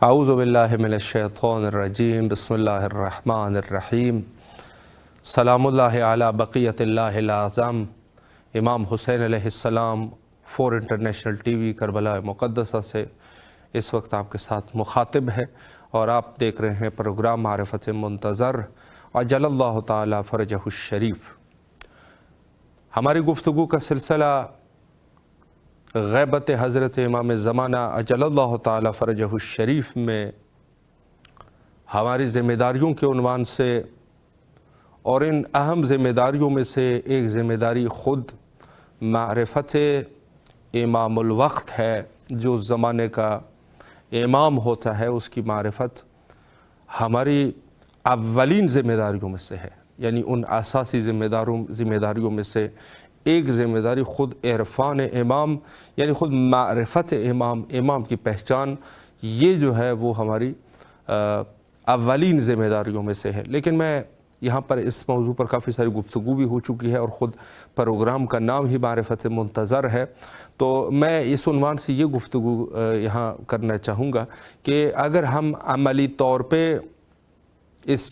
اعوذ باللہ من الشیطان الرجیم بسم اللہ الرحمن الرحیم سلام اللہ علی بقیت اللہ الاعظم امام حسین علیہ السلام 4 انٹرنیشنل ٹی وی کربلا مقدسہ سے اس وقت آپ کے ساتھ مخاطب ہے اور آپ دیکھ رہے ہیں پروگرام معرفت منتظر عجل اللہ تعالی فرجہ الشریف۔ ہماری گفتگو کا سلسلہ غیبت حضرت امام زمانہ عجل اللہ تعالی فرجہ الشریف میں ہماری ذمہ داریوں کے عنوان سے، اور ان اہم ذمہ داریوں میں سے ایک ذمہ داری خود معرفت امام الوقت ہے۔ جو زمانے کا امام ہوتا ہے اس کی معرفت ہماری اولین ذمہ داریوں میں سے ہے، یعنی ان اساسی ذمہ داریوں میں سے ایک ذمہ داری خود عرفان امام، یعنی خود معرفت امام کی پہچان، یہ جو ہے وہ ہماری اولین ذمہ داریوں میں سے ہے۔ لیکن میں یہاں پر اس موضوع پر کافی ساری گفتگو بھی ہو چکی ہے اور خود پروگرام کا نام ہی معرفت منتظر ہے، تو میں اس عنوان سے یہ گفتگو یہاں کرنا چاہوں گا کہ اگر ہم عملی طور پہ اس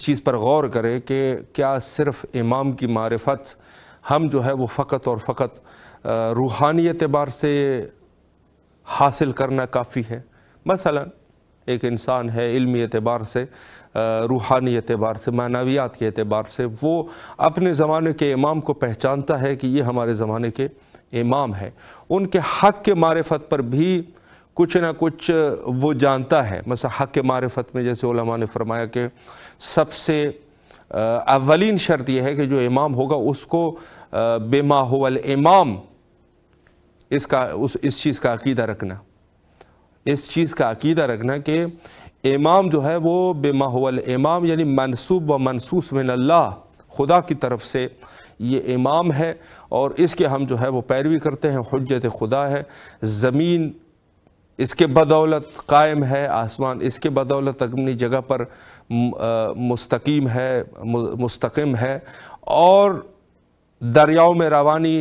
چیز پر غور کریں کہ کیا صرف امام کی معرفت ہم جو ہے وہ فقط اور فقط روحانی اعتبار سے حاصل کرنا کافی ہے۔ مثلا ایک انسان ہے علمی اعتبار سے، روحانی اعتبار سے، معنویات کے اعتبار سے وہ اپنے زمانے کے امام کو پہچانتا ہے کہ یہ ہمارے زمانے کے امام ہے، ان کے حق کے معرفت پر بھی کچھ نہ کچھ وہ جانتا ہے۔ مثلا حق کے معرفت میں جیسے علماء نے فرمایا کہ سب سے اولین شرط یہ ہے کہ جو امام ہوگا اس کو بما هو الامام اس چیز کا عقیدہ رکھنا، اس چیز کا عقیدہ رکھنا کہ امام جو ہے وہ بما هو الامام، یعنی منسوب و منسوس من اللہ، خدا کی طرف سے یہ امام ہے اور اس کے ہم جو ہے وہ پیروی کرتے ہیں، حجت خدا ہے، زمین اس کے بدولت قائم ہے، آسمان اس کے بدولت اپنی جگہ پر مستقیم ہے، اور دریاؤں میں روانی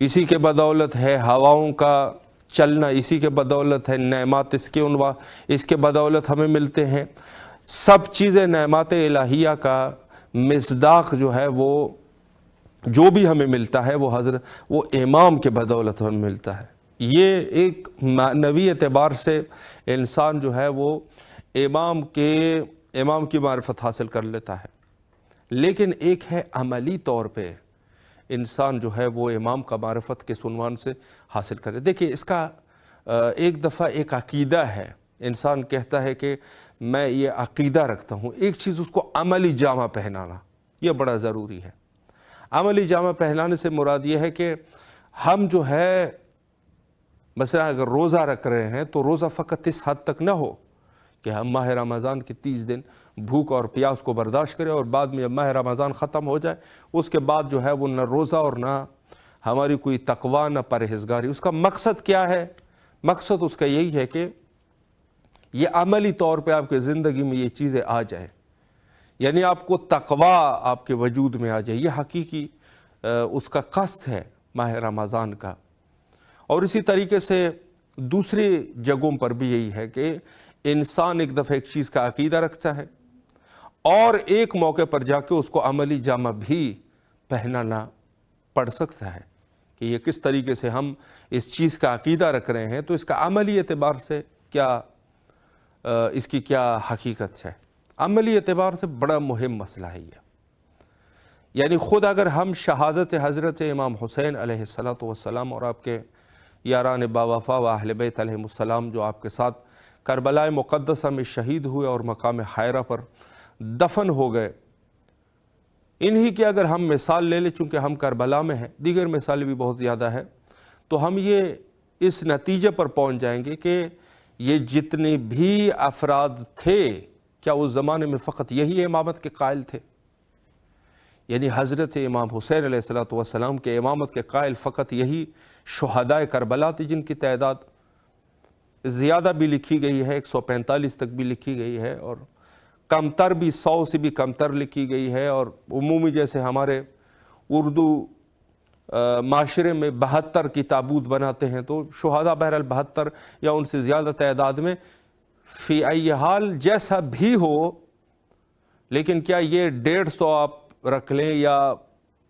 اسی کے بدولت ہے، ہواؤں کا چلنا اسی کے بدولت ہے، نعمات اس کے بدولت ہمیں ملتے ہیں۔ سب چیزیں نعمات الہیہ کا مصداق جو ہے وہ جو بھی ہمیں ملتا ہے وہ امام کے بدولت ہمیں ملتا ہے۔ یہ ایک معنوی اعتبار سے انسان جو ہے وہ امام کی معرفت حاصل کر لیتا ہے، لیکن ایک ہے عملی طور پہ انسان جو ہے وہ امام کا معرفت کس عنوان سے حاصل کرے۔ دیکھیے اس کا ایک دفعہ ایک عقیدہ ہے، انسان کہتا ہے کہ میں یہ عقیدہ رکھتا ہوں، ایک چیز اس کو عملی جامہ پہنانا، یہ بڑا ضروری ہے۔ عملی جامہ پہنانے سے مراد یہ ہے کہ ہم جو ہے مثلا اگر روزہ رکھ رہے ہیں تو روزہ فقط اس حد تک نہ ہو کہ ہم ماہ رمضان کے 30 دن بھوک اور پیاس کو برداشت کریں اور بعد میں جب ماہ رمضان ختم ہو جائے اس کے بعد جو ہے وہ نہ روزہ اور نہ ہماری کوئی تقوی نہ پرہیزگاری۔ اس کا مقصد کیا ہے؟ مقصد اس کا یہی ہے کہ یہ عملی طور پہ آپ کے زندگی میں یہ چیزیں آ جائیں، یعنی آپ کو تقوی آپ کے وجود میں آ جائے، یہ حقیقی اس کا قصد ہے ماہ رمضان کا۔ اور اسی طریقے سے دوسری جگہوں پر بھی یہی ہے کہ انسان ایک دفعہ ایک چیز کا عقیدہ رکھتا ہے اور ایک موقع پر جا کے اس کو عملی جامہ بھی پہنانا پڑ سکتا ہے کہ یہ کس طریقے سے ہم اس چیز کا عقیدہ رکھ رہے ہیں، تو اس کا عملی اعتبار سے اس کی کیا حقیقت ہے۔ عملی اعتبار سے بڑا مہم مسئلہ ہے یہ، یعنی خود اگر ہم شہادت حضرت امام حسین علیہ السلام اور آپ کے یاران باوفا و اہل بیت علیہ السلام جو آپ کے ساتھ کربلا مقدسہ میں شہید ہوئے اور مقام حیرہ پر دفن ہو گئے، انہی کی اگر ہم مثال لے لیں، چونکہ ہم کربلا میں ہیں، دیگر مثالیں بھی بہت زیادہ ہیں، تو ہم یہ اس نتیجے پر پہنچ جائیں گے کہ یہ جتنے بھی افراد تھے کیا اس زمانے میں فقط یہی امامت کے قائل تھے؟ یعنی حضرت امام حسین علیہ السلام کے امامت کے قائل فقط یہی شہدائے کربلا تھی، جن کی تعداد زیادہ بھی لکھی گئی ہے، 145 تک بھی لکھی گئی ہے، اور کمتر بھی 100 سے بھی کمتر لکھی گئی ہے، اور عمومی جیسے ہمارے اردو معاشرے میں 72 کی تابوت بناتے ہیں، تو شہداء بہرحال 72 یا ان سے زیادہ تعداد میں، فی ای حال جیسا بھی ہو، لیکن کیا یہ 150 آپ رکھ لیں یا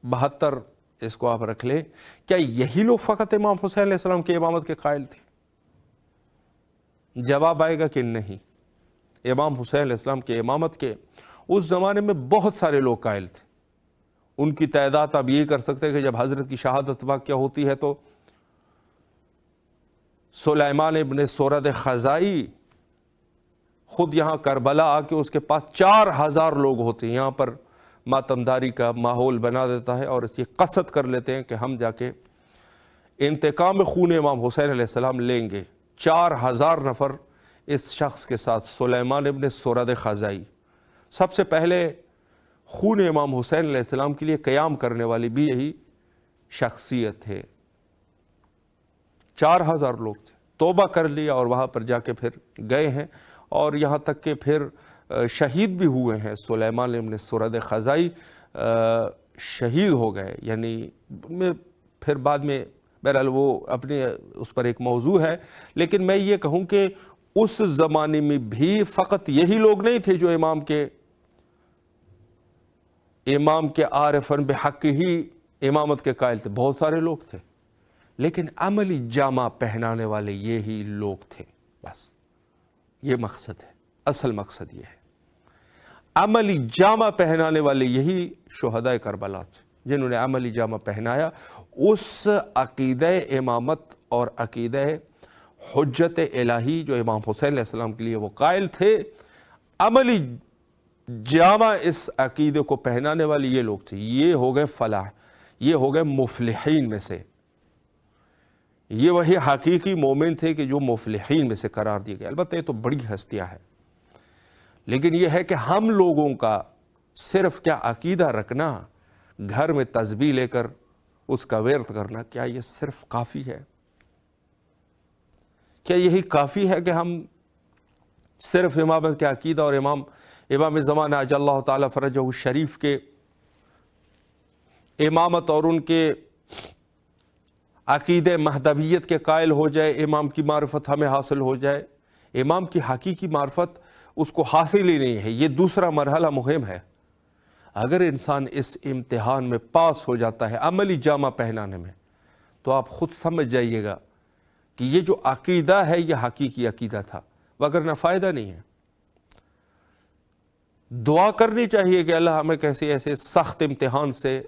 72 اس کو آپ رکھ لیں، کیا یہی لوگ فقط امام حسین علیہ السلام کی امامت کے قائل تھے؟ جواب آئے گا کہ نہیں، امام حسین علیہ السلام کی امامت کے اس زمانے میں بہت سارے لوگ قائل تھے۔ ان کی تعداد آپ یہ کر سکتے ہیں کہ جب حضرت کی شہادت واقعہ ہوتی ہے تو سلیمان ابن سورد خزائی خود یہاں کربلا آ کے اس کے پاس 4000 لوگ ہوتے ہیں، یہاں پر ماتمداری کا ماحول بنا دیتا ہے اور اس کی قصد کر لیتے ہیں کہ ہم جا کے انتقام خون امام حسین علیہ السلام لیں گے۔ 4000 نفر اس شخص کے ساتھ، سلیمان ابن سورد خزائی، سب سے پہلے خون امام حسین علیہ السلام کے لیے قیام کرنے والی بھی یہی شخصیت ہے۔ 4000 لوگ تھے، توبہ کر لیا اور وہاں پر جا کے پھر گئے ہیں، اور یہاں تک کہ پھر شہید بھی ہوئے ہیں۔ سلیمان ابن سورد خزائی شہید ہو گئے، یعنی پھر بعد میں بہرحال وہ اپنے اس پر ایک موضوع ہے، لیکن میں یہ کہوں کہ اس زمانے میں بھی فقط یہی لوگ نہیں تھے جو امام کے عارفاً بحق ہی امامت کے قائل تھے، بہت سارے لوگ تھے، لیکن عملی جامہ پہنانے والے یہی لوگ تھے۔ بس یہ مقصد ہے، اصل مقصد یہ ہے، عملی جامہ پہنانے والے یہی شہداء کربلا تھے، جنہوں نے عملی جامہ پہنایا، اس عقیدہ امامت اور عقیدہ حجت الہی جو امام حسین علیہ السلام کے لیے وہ قائل تھے، عملی جامع اس عقیدے کو پہنانے والے یہ لوگ تھے۔ یہ ہو گئے فلاح، یہ ہو گئے مفلحین میں سے، یہ وہی حقیقی مومن تھے کہ جو مفلحین میں سے قرار دیے گئے۔ البتہ یہ تو بڑی ہستیاں ہیں، لیکن یہ ہے کہ ہم لوگوں کا صرف کیا عقیدہ رکھنا، گھر میں تسبیح لے کر اس کا ورد کرنا، کیا یہ صرف کافی ہے؟ کیا یہی کافی ہے کہ ہم صرف امامت کے عقیدہ اور امام زمانہ اجل اللہ تعالیٰ فرجہ الشریف کے امامت اور ان کے عقیدہ مہدویت کے قائل ہو جائے، امام کی معرفت ہمیں حاصل ہو جائے؟ امام کی حقیقی معرفت اس کو حاصل ہی نہیں ہے، یہ دوسرا مرحلہ مہم ہے۔ اگر انسان اس امتحان میں پاس ہو جاتا ہے عملی جامہ پہنانے میں، تو آپ خود سمجھ جائیے گا کہ یہ جو عقیدہ ہے یہ حقیقی عقیدہ تھا، وگرنہ فائدہ نہیں ہے۔ دعا کرنی چاہیے کہ اللہ ہمیں کیسے ایسے سخت امتحان سے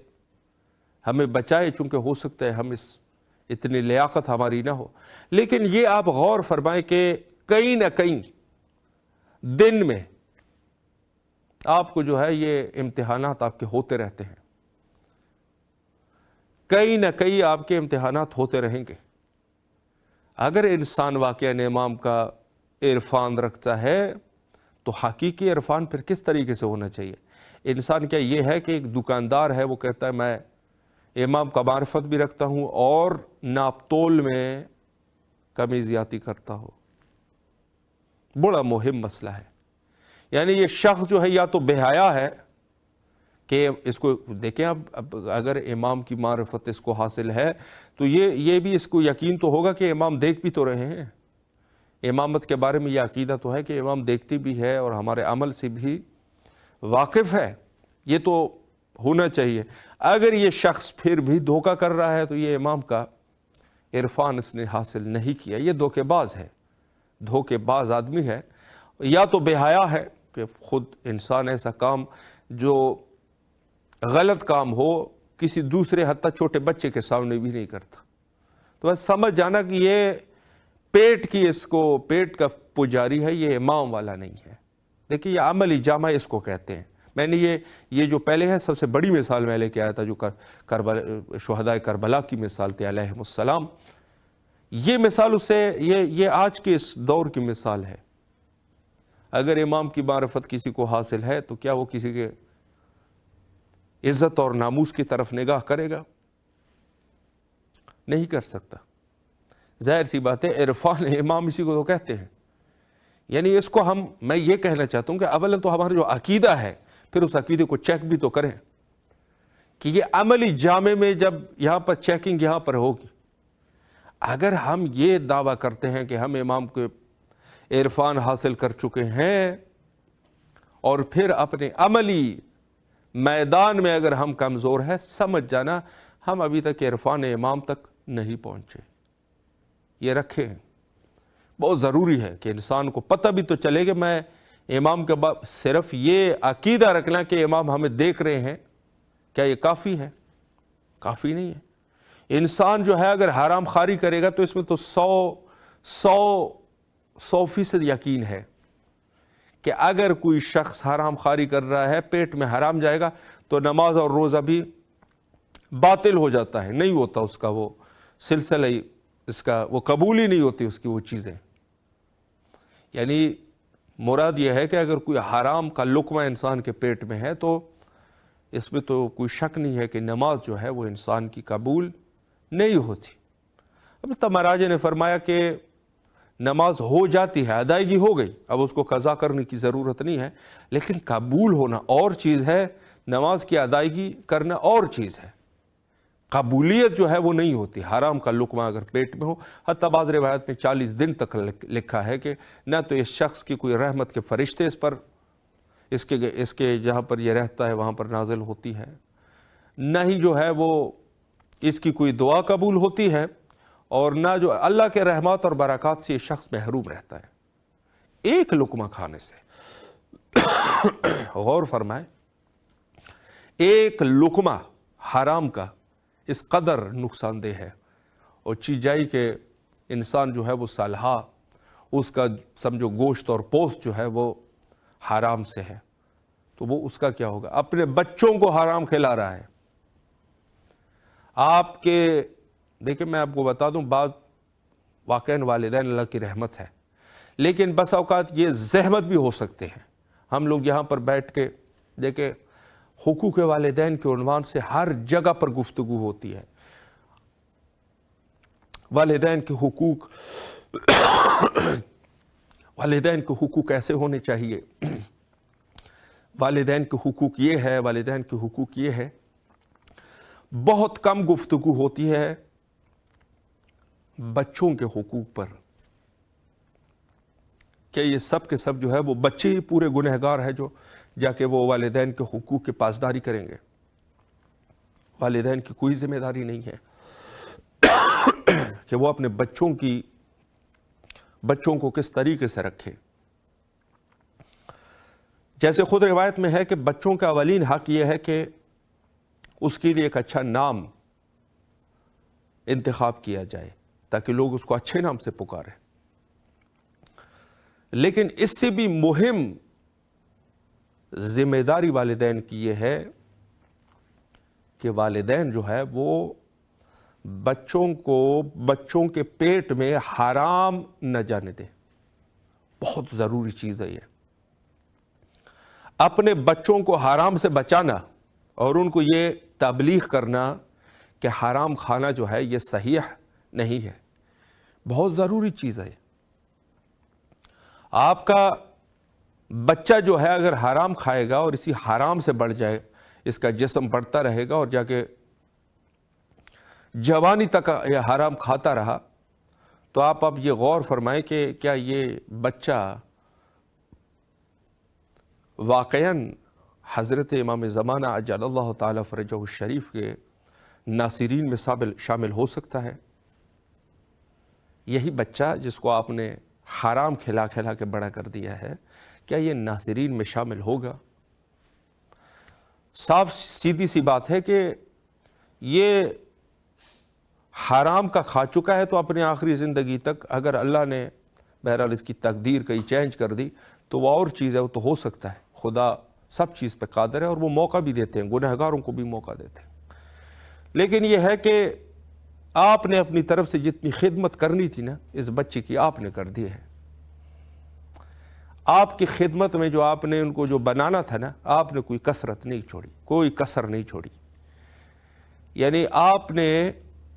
ہمیں بچائے، چونکہ ہو سکتا ہے ہم اتنی لیاقت ہماری نہ ہو۔ لیکن یہ آپ غور فرمائیں کہ کہیں نہ کہیں دن میں آپ کو جو ہے یہ امتحانات آپ کے ہوتے رہتے ہیں، کہیں نہ کہیں آپ کے امتحانات ہوتے رہیں گے۔ اگر انسان واقعاً امام کا عرفان رکھتا ہے تو حقیقی عرفان پھر کس طریقے سے ہونا چاہیے؟ انسان کیا یہ ہے کہ ایک دکاندار ہے، وہ کہتا ہے میں امام کا معرفت بھی رکھتا ہوں اور ناپ تول میں کمی زیادتی کرتا ہوں؟ بڑا مہم مسئلہ ہے۔ یعنی یہ شخص جو ہے یا تو بے حیا ہے کہ اس کو دیکھیں، اب اگر امام کی معرفت اس کو حاصل ہے تو یہ بھی اس کو یقین تو ہوگا کہ امام دیکھ بھی تو رہے ہیں۔ امامت کے بارے میں یہ عقیدہ تو ہے کہ امام دیکھتی بھی ہے اور ہمارے عمل سے بھی واقف ہے، یہ تو ہونا چاہیے۔ اگر یہ شخص پھر بھی دھوکہ کر رہا ہے تو یہ امام کا عرفان اس نے حاصل نہیں کیا، یہ دھوکے باز ہے، دھوکے باز آدمی ہے، یا تو بے حیا ہے کہ خود انسان ایسا کام جو غلط کام ہو کسی دوسرے حتیٰ چھوٹے بچے کے سامنے بھی نہیں کرتا۔ تو بس سمجھ جانا کہ یہ پیٹ کا پجاری ہے، یہ امام والا نہیں ہے۔ دیکھیے یہ عملی جامع اس کو کہتے ہیں۔ میں نے یہ جو پہلے ہے سب سے بڑی مثال میں لے کے آیا تھا، جو شہداء کربلا کی مثال تھی علیہم السلام۔ یہ مثال اس سے یہ آج کے اس دور کی مثال ہے۔ اگر امام کی معرفت کسی کو حاصل ہے تو کیا وہ کسی کے عزت اور ناموس کی طرف نگاہ کرے گا؟ نہیں کر سکتا۔ ظاہر سی بات ہے، عرفان امام اسی کو تو کہتے ہیں۔ یعنی اس کو میں یہ کہنا چاہتا ہوں کہ اولا تو ہمارا جو عقیدہ ہے، پھر اس عقیدے کو چیک بھی تو کریں کہ یہ عملی جامع میں جب یہاں پر چیکنگ یہاں پر ہوگی، اگر ہم یہ دعویٰ کرتے ہیں کہ ہم امام کے عرفان حاصل کر چکے ہیں اور پھر اپنے عملی میدان میں اگر ہم کمزور ہیں، سمجھ جانا ہم ابھی تک عرفان امام تک نہیں پہنچے۔ یہ رکھیں، بہت ضروری ہے کہ انسان کو پتہ بھی تو چلے کہ میں امام کے بعد صرف یہ عقیدہ رکھنا کہ امام ہمیں دیکھ رہے ہیں، کیا یہ کافی ہے؟ کافی نہیں ہے۔ انسان جو ہے اگر حرام خواری کرے گا تو اس میں تو 100% یقین ہے کہ اگر کوئی شخص حرام خواری کر رہا ہے، پیٹ میں حرام جائے گا تو نماز اور روزہ بھی باطل ہو جاتا ہے، نہیں ہوتا اس کا وہ سلسلہ، اس کا وہ قبول ہی نہیں ہوتی اس کی وہ چیزیں۔ یعنی مراد یہ ہے کہ اگر کوئی حرام کا لقمہ انسان کے پیٹ میں ہے تو اس میں تو کوئی شک نہیں ہے کہ نماز جو ہے وہ انسان کی قبول نہیں ہوتی۔ اب مہاراج نے فرمایا کہ نماز ہو جاتی ہے، ادائیگی ہو گئی، اب اس کو قضا کرنے کی ضرورت نہیں ہے، لیکن قبول ہونا اور چیز ہے، نماز کی ادائیگی کرنا اور چیز ہے۔ قبولیت جو ہے وہ نہیں ہوتی حرام کا لقمہ اگر پیٹ میں ہو۔ حتیٰ بعض روایت میں 40 دن تک لکھا ہے کہ نہ تو اس شخص کی کوئی رحمت کے فرشتے اس پر اس کے جہاں پر یہ رہتا ہے وہاں پر نازل ہوتی ہے، نہ ہی جو ہے وہ اس کی کوئی دعا قبول ہوتی ہے، اور نہ جو اللہ کے رحمات اور برکات سے یہ شخص محروم رہتا ہے ایک لقمہ کھانے سے۔ غور فرمائیں، ایک لقمہ حرام کا اس قدر نقصان دہ ہے، اور چیز جائی کہ انسان جو ہے وہ سالہا اس کا سمجھو گوشت اور پوست جو ہے وہ حرام سے ہے، تو وہ اس کا کیا ہوگا؟ اپنے بچوں کو حرام کھلا رہا ہے۔ آپ کے دیکھیں میں آپ کو بتا دوں، بعض واقعاً والدین اللہ کی رحمت ہے، لیکن بس اوقات یہ زحمت بھی ہو سکتے ہیں۔ ہم لوگ یہاں پر بیٹھ کے دیکھیں، حقوق والدین کے عنوان سے ہر جگہ پر گفتگو ہوتی ہے، والدین کے حقوق، والدین کے حقوق ایسے ہونے چاہیے، والدین کے حقوق یہ ہے، والدین کے حقوق یہ ہے۔ بہت کم گفتگو ہوتی ہے بچوں کے حقوق پر، کہ یہ سب کے سب جو ہے وہ بچے ہی پورے گنہگار ہیں جو جا کے وہ والدین کے حقوق کی پاسداری کریں گے۔ والدین کی کوئی ذمہ داری نہیں ہے کہ وہ اپنے بچوں کو کس طریقے سے رکھیں۔ جیسے خود روایت میں ہے کہ بچوں کا اولین حق یہ ہے کہ اس کے لیے ایک اچھا نام انتخاب کیا جائے تاکہ لوگ اس کو اچھے نام سے پکاریں، لیکن اس سے بھی مہم ذمہ داری والدین کی یہ ہے کہ والدین جو ہے وہ بچوں کے پیٹ میں حرام نہ جانے دیں۔ بہت ضروری چیز ہے یہ، اپنے بچوں کو حرام سے بچانا اور ان کو یہ تبلیغ کرنا کہ حرام کھانا جو ہے یہ صحیح نہیں ہے، بہت ضروری چیز ہے۔ آپ کا بچہ جو ہے اگر حرام کھائے گا اور اسی حرام سے بڑھ جائے، اس کا جسم بڑھتا رہے گا اور جا کے جوانی تک یہ حرام کھاتا رہا، تو آپ اب یہ غور فرمائیں کہ کیا یہ بچہ واقعاً حضرت امام زمانہ عجل اللہ تعالی فرجہ الشریف کے ناصرین میں شامل ہو سکتا ہے؟ یہی بچہ جس کو آپ نے حرام کھلا کھلا کے بڑا کر دیا ہے، کیا یہ ناصرین میں شامل ہوگا؟ صاف سیدھی سی بات ہے کہ یہ حرام کا کھا چکا ہے، تو اپنے آخری زندگی تک اگر اللہ نے بہرحال اس کی تقدیر کہیں چینج کر دی تو وہ اور چیز ہے، وہ تو ہو سکتا ہے۔ خدا سب چیز پہ قادر ہے اور وہ موقع بھی دیتے ہیں، گنہگاروں کو بھی موقع دیتے ہیں، لیکن یہ ہے کہ آپ نے اپنی طرف سے جتنی خدمت کرنی تھی نا اس بچے کی، آپ نے کر دی ہے۔ آپ کی خدمت میں جو آپ نے ان کو جو بنانا تھا نا، آپ نے کوئی کسرت نہیں چھوڑی، کوئی کسر نہیں چھوڑی، یعنی آپ نے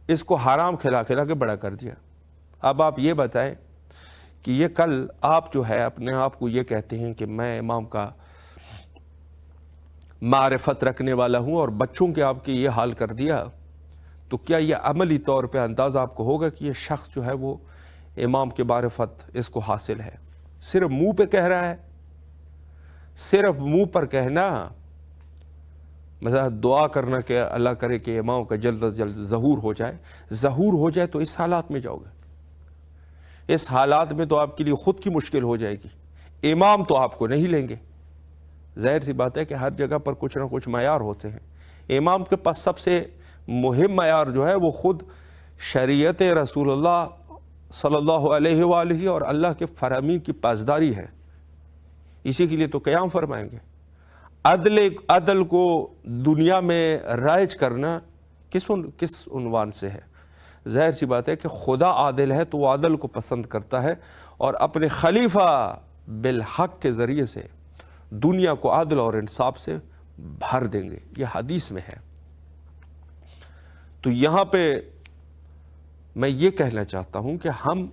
اس کو حرام کھلا کھلا کے بڑا کر دیا۔ اب آپ یہ بتائیں کہ یہ کل آپ جو ہے اپنے آپ کو یہ کہتے ہیں کہ میں امام کا معرفت رکھنے والا ہوں اور بچوں کے آپ کے یہ حال کر دیا، تو کیا یہ عملی طور پہ اندازہ آپ کو ہوگا کہ یہ شخص جو ہے وہ امام کے معرفت اس کو حاصل ہے؟ صرف منہ پہ کہہ رہا ہے، صرف منہ پر کہنا، مثلا دعا کرنا کہ اللہ کرے کہ امام کا جلد از جلد ظہور ہو جائے. ظہور ہو جائے تو اس حالات میں جاؤ گے، اس حالات میں تو آپ کے لیے خود کی مشکل ہو جائے گی. امام تو آپ کو نہیں لیں گے. ظاہر سی بات ہے کہ ہر جگہ پر کچھ نہ کچھ معیار ہوتے ہیں. امام کے پاس سب سے مہم معیار جو ہے وہ خود شریعت رسول اللہ صلی اللہ علیہ وآلہ اور اللہ کے فرامین کی پاسداری ہے. اسی کے لیے تو قیام فرمائیں گے. عدل کو دنیا میں رائج کرنا کس عنوان سے ہے؟ ظاہر سی بات ہے کہ خدا عادل ہے تو وہ عدل کو پسند کرتا ہے، اور اپنے خلیفہ بالحق کے ذریعے سے دنیا کو عدل اور انصاف سے بھر دیں گے. یہ حدیث میں ہے. تو یہاں پہ میں یہ کہنا چاہتا ہوں کہ ہم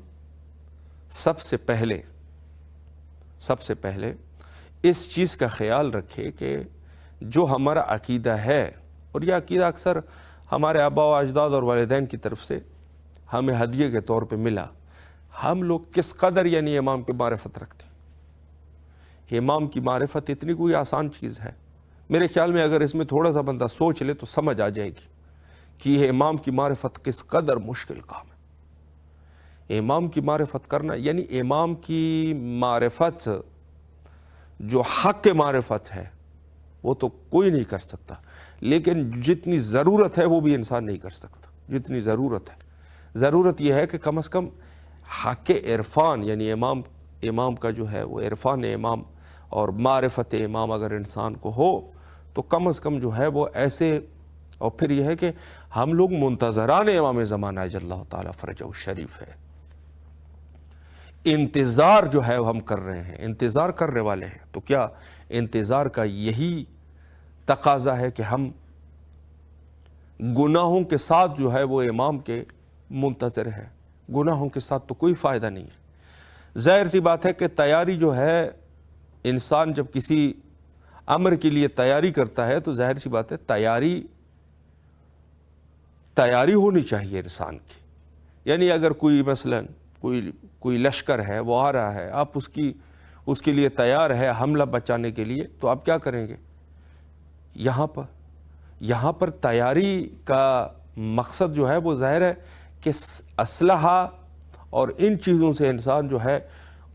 سب سے پہلے اس چیز کا خیال رکھے کہ جو ہمارا عقیدہ ہے، اور یہ عقیدہ اکثر ہمارے آباء و اجداد اور والدین کی طرف سے ہمیں ہدیے کے طور پہ ملا، ہم لوگ کس قدر یعنی امام کی معرفت رکھتے ہیں. امام کی معرفت اتنی کوئی آسان چیز ہے؟ میرے خیال میں اگر اس میں تھوڑا سا بندہ سوچ لے تو سمجھ آ جائے گی کہ یہ امام کی معرفت کس قدر مشکل کام ہے. امام کی معرفت کرنا یعنی امام کی معرفت جو حق معرفت ہے وہ تو کوئی نہیں کر سکتا، لیکن جتنی ضرورت ہے وہ بھی انسان نہیں کر سکتا. جتنی ضرورت ہے، ضرورت یہ ہے کہ کم از کم حق عرفان یعنی امام کا جو ہے وہ عرفان امام اور معرفت امام اگر انسان کو ہو تو کم از کم جو ہے وہ ایسے. اور پھر یہ ہے کہ ہم لوگ منتظران امام زمانہ اجل اللہ تعالیٰ فرجہ الشریف ہے. انتظار جو ہے ہم کر رہے ہیں، انتظار کرنے والے ہیں. تو کیا انتظار کا یہی تقاضا ہے کہ ہم گناہوں کے ساتھ جو ہے وہ امام کے منتظر ہے؟ گناہوں کے ساتھ تو کوئی فائدہ نہیں ہے. ظاہر سی بات ہے کہ تیاری جو ہے، انسان جب کسی امر کے لیے تیاری کرتا ہے تو ظاہر سی بات ہے تیاری ہونی چاہیے انسان کی. یعنی اگر کوئی مثلاً کوئی لشکر ہے وہ آ رہا ہے، آپ اس کے لیے تیار ہے حملہ بچانے کے لیے، تو آپ کیا کریں گے؟ یہاں پر تیاری کا مقصد جو ہے وہ ظاہر ہے کہ اسلحہ اور ان چیزوں سے انسان جو ہے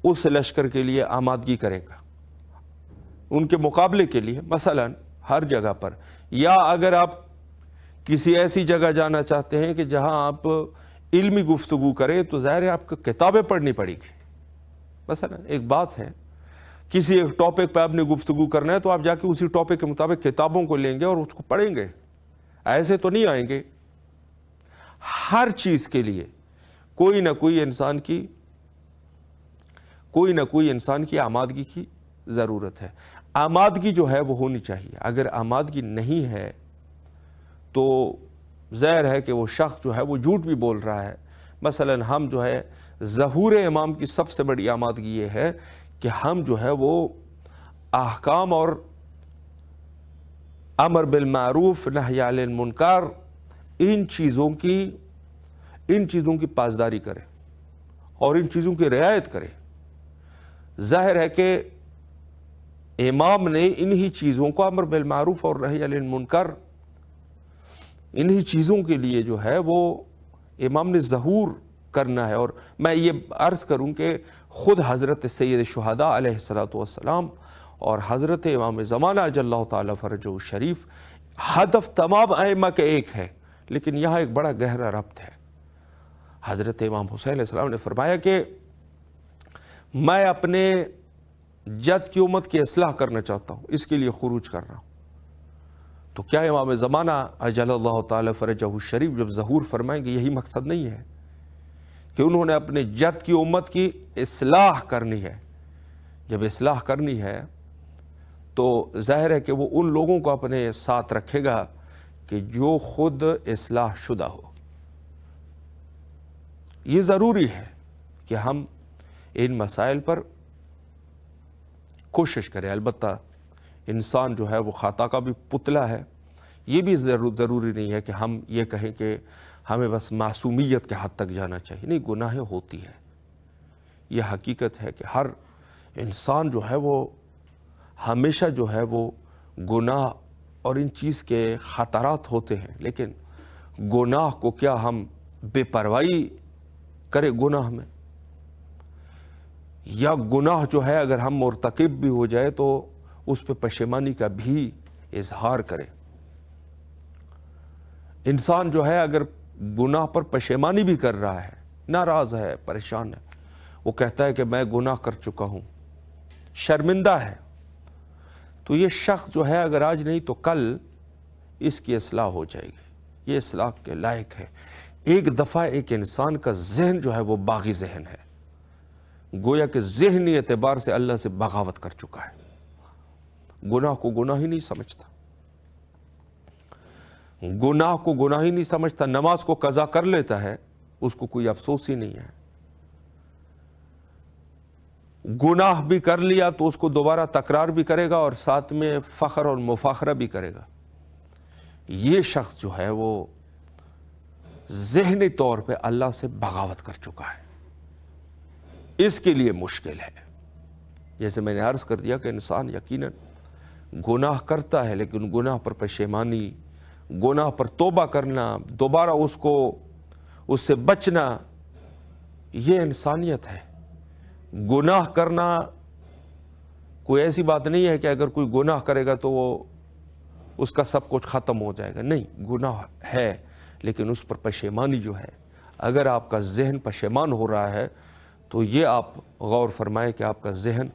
اس لشکر کے لیے آمادگی کرے گا ان کے مقابلے کے لیے. مثلاً ہر جگہ پر، یا اگر آپ کسی ایسی جگہ جانا چاہتے ہیں کہ جہاں آپ علمی گفتگو کریں تو ظاہر ہے آپ کو کتابیں پڑھنی پڑے گی. مثلا ایک بات ہے، کسی ایک ٹاپک پہ آپ نے گفتگو کرنا ہے تو آپ جا کے اسی ٹاپک کے مطابق کتابوں کو لیں گے اور اس کو پڑھیں گے. ایسے تو نہیں آئیں گے. ہر چیز کے لیے کوئی نہ کوئی انسان کی آمادگی کی ضرورت ہے. آمادگی جو ہے وہ ہونی چاہیے. اگر آمادگی نہیں ہے تو ظاہر ہے کہ وہ شخص جو ہے وہ جھوٹ بھی بول رہا ہے. مثلا ہم جو ہے ظہور امام کی سب سے بڑی آمادگی یہ ہے کہ ہم جو ہے وہ احکام اور امر بالمعروف نہی عن المنکر ان چیزوں کی پاسداری کریں اور ان چیزوں کی رعایت کریں. ظاہر ہے کہ امام نے انہی چیزوں کو امر بالمعروف اور نہی عن المنکر انہی چیزوں کے لیے جو ہے وہ امام نے ظہور کرنا ہے. اور میں یہ عرض کروں کہ خود حضرت سید الشہداء علیہ السلام اور حضرت امام زمانہ اجل اللہ تعالیٰ فرجہ الشریف، ہدف تمام ائمہ کے ایک ہے، لیکن یہاں ایک بڑا گہرا ربط ہے. حضرت امام حسین علیہ السلام نے فرمایا کہ میں اپنے جد کی امت کی اصلاح کرنا چاہتا ہوں، اس کے لیے خروج کر رہا ہوں. تو کیا امام زمانہ اجل اللہ تعالیٰ فرجہ الشریف جب ظہور فرمائیں گے یہی مقصد نہیں ہے کہ انہوں نے اپنے جد کی امت کی اصلاح کرنی ہے؟ جب اصلاح کرنی ہے تو ظاہر ہے کہ وہ ان لوگوں کو اپنے ساتھ رکھے گا کہ جو خود اصلاح شدہ ہو. یہ ضروری ہے کہ ہم ان مسائل پر کوشش کریں. البتہ انسان جو ہے وہ خطا کا بھی پتلا ہے، یہ بھی ضروری نہیں ہے کہ ہم یہ کہیں کہ ہمیں بس معصومیت کے حد تک جانا چاہیے، نہیں، گناہیں ہوتی ہے، یہ حقیقت ہے کہ ہر انسان جو ہے وہ ہمیشہ جو ہے وہ گناہ اور ان چیز کے خطرات ہوتے ہیں، لیکن گناہ کو کیا ہم بے پرواہی کرے گناہ میں، یا گناہ جو ہے اگر ہم مرتکب بھی ہو جائے تو اس پہ پشیمانی کا بھی اظہار کرے۔ انسان جو ہے اگر گناہ پر پشیمانی بھی کر رہا ہے، ناراض ہے، پریشان ہے، وہ کہتا ہے کہ میں گناہ کر چکا ہوں، شرمندہ ہے، تو یہ شخص جو ہے اگر آج نہیں تو کل اس کی اصلاح ہو جائے گی، یہ اصلاح کے لائق ہے۔ ایک دفعہ ایک انسان کا ذہن جو ہے وہ باغی ذہن ہے، گویا کہ ذہنی اعتبار سے اللہ سے بغاوت کر چکا ہے، گناہ کو گناہ ہی نہیں سمجھتا، گناہ کو گناہ ہی نہیں سمجھتا، نماز کو قضا کر لیتا ہے، اس کو کوئی افسوس ہی نہیں ہے، گناہ بھی کر لیا تو اس کو دوبارہ تکرار بھی کرے گا اور ساتھ میں فخر اور مفاخرہ بھی کرے گا۔ یہ شخص جو ہے وہ ذہنی طور پہ اللہ سے بغاوت کر چکا ہے، اس کے لیے مشکل ہے۔ جیسے میں نے عرض کر دیا کہ انسان یقیناً گناہ کرتا ہے، لیکن گناہ پر پشیمانی، گناہ پر توبہ کرنا، دوبارہ اس سے بچنا، یہ انسانیت ہے۔ گناہ کرنا کوئی ایسی بات نہیں ہے کہ اگر کوئی گناہ کرے گا تو اس کا سب کچھ ختم ہو جائے گا، نہیں، گناہ ہے، لیکن اس پر پشیمانی جو ہے، اگر آپ کا ذہن پشیمان ہو رہا ہے تو یہ آپ غور فرمائیں کہ آپ کا ذہن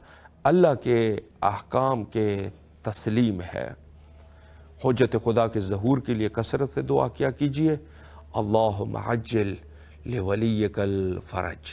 اللہ کے احکام کے تسلیم ہے۔ حجت خدا کے ظہور کے لیے کثرت سے دعا کیا کیجئے، اللہم عجل لولیک الفرج۔